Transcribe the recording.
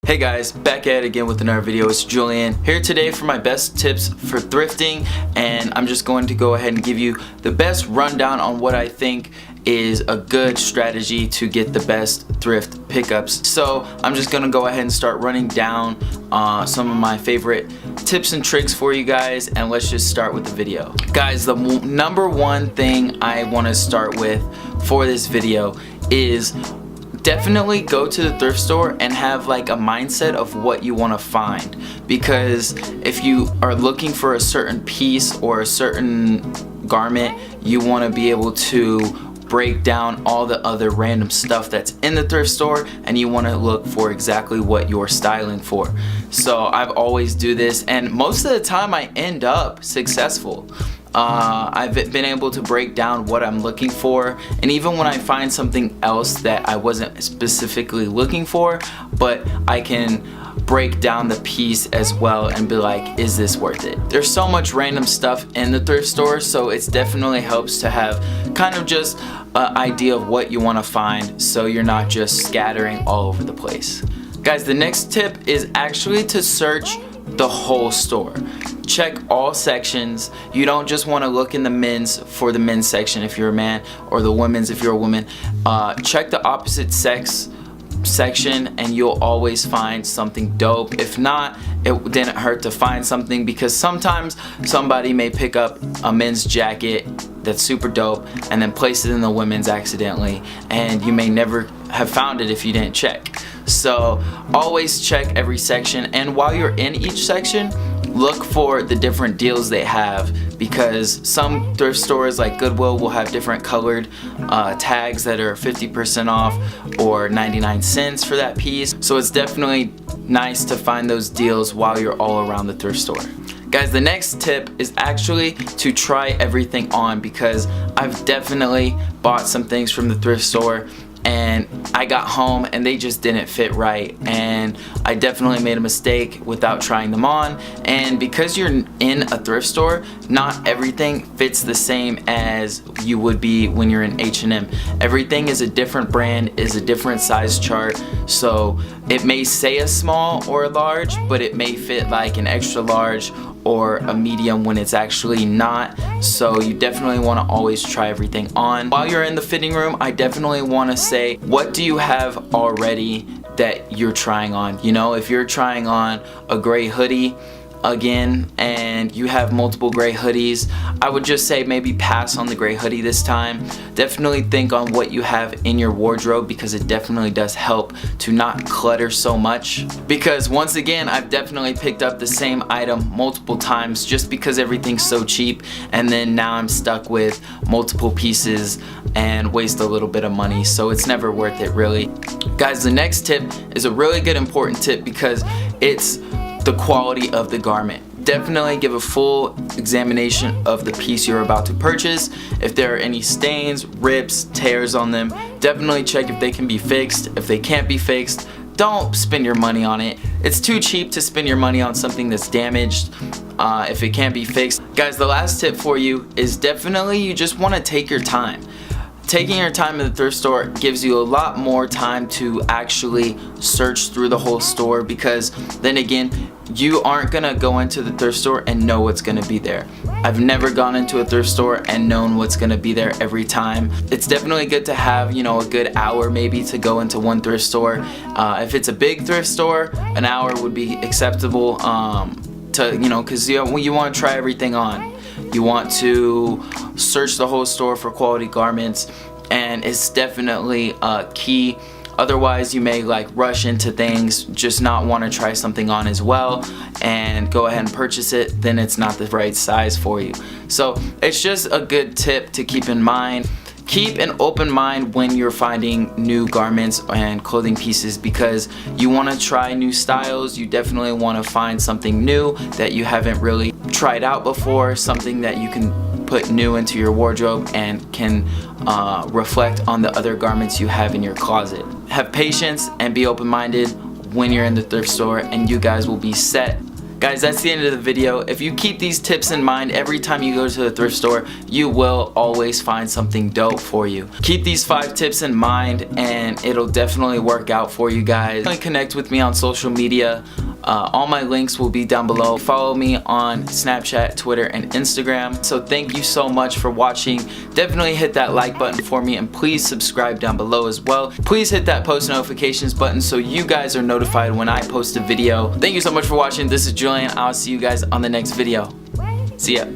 Hey guys, back at it again with another video. It's Julian here today for my best tips for thrifting, and I'm just going to go ahead and give you the best rundown on what I think is a good strategy to get the best thrift pickups. So I'm just gonna go ahead and start running down some of my favorite tips and tricks for you guys, and let's just start with the video. Guys, the number one thing I want to start with for this video is definitely go to the thrift store and have like a mindset of what you want to find, because if you are looking for a certain piece or a certain garment, you want to be able to break down all the other random stuff that's in the thrift store, and you want to look for exactly what you're styling for. So I've always do this, and most of the time I end up successful. I've been able to break down what I'm looking for, and even when I find something else that I wasn't specifically looking for, but I can break down the piece as well and be like, is this worth it? There's so much random stuff in the thrift store, so it definitely helps to have kind of just an idea of what you want to find, so you're not just scattering all over the place. Guys, the next tip is actually to search the whole store. Check all sections. You don't just want to look in the men's for the men's section if you're a man, or the women's if you're a woman. Check the opposite sex section and you'll always find something dope. If not, it didn't hurt to find something, because sometimes somebody may pick up a men's jacket that's super dope and then place it in the women's accidentally, and you may never have found it if you didn't check. So always check every section, and while you're in each section, look for the different deals they have, because some thrift stores like Goodwill will have different colored tags that are 50% off or 99 cents for that piece. So it's definitely nice to find those deals while you're all around the thrift store. Guys, the next tip is actually to try everything on, because I've definitely bought some things from the thrift store and I got home and they just didn't fit right, and I definitely made a mistake without trying them on. And because you're in a thrift store, not everything fits the same as you would be when you're in H&M. Everything is a different brand, is a different size chart, so it may say a small or a large, but it may fit like an extra large or a medium when it's actually not. So you definitely want to always try everything on. While you're in the fitting room, I definitely want to say, what do you have already that you're trying on? You know, if you're trying on a gray hoodie again and you have multiple gray hoodies, I would just say maybe pass on the gray hoodie this time. Definitely think on what you have in your wardrobe, because it definitely does help to not clutter so much. Because once again, I've definitely picked up the same item multiple times just because everything's so cheap, and then now I'm stuck with multiple pieces and waste a little bit of money, so it's never worth it really. Guys, the next tip is a really good important tip, because it's the quality of the garment. Definitely give a full examination of the piece you're about to purchase. If there are any stains, rips, tears on them, definitely check if they can be fixed. If they can't be fixed, don't spend your money on it. It's too cheap to spend your money on something that's damaged if it can't be fixed. Guys, the last tip for you is definitely you just want to take your time. Taking your time in the thrift store gives you a lot more time to actually search through the whole store, because then again, you aren't gonna go into the thrift store and know what's gonna be there. I've never gone into a thrift store and known what's gonna be there every time. It's definitely good to have, you know, a good hour maybe to go into one thrift store. If it's a big thrift store, an hour would be acceptable, because you want to try everything on. You want to search the whole store for quality garments, and it's definitely key. Otherwise, you may like rush into things, just not want to try something on as well, and go ahead and purchase it, then it's not the right size for you. So it's just a good tip to keep in mind. Keep an open mind when you're finding new garments and clothing pieces, because you want to try new styles. You definitely want to find something new that you haven't really tried out before, something that you can put new into your wardrobe and can reflect on the other garments you have in your closet. Have patience and be open-minded when you're in the thrift store, and you guys will be set. Guys, that's the end of the video. If you keep these tips in mind every time you go to the thrift store, you will always find something dope for you. Keep these 5 tips in mind and it'll definitely work out for you guys. Connect with me on social media. All my links will be down below. Follow me on Snapchat, Twitter, and Instagram. So thank you so much for watching. Definitely hit that like button for me and please subscribe down below as well. Please hit that post notifications button so you guys are notified when I post a video. Thank you so much for watching. This is Julian. I'll see you guys on the next video. See ya.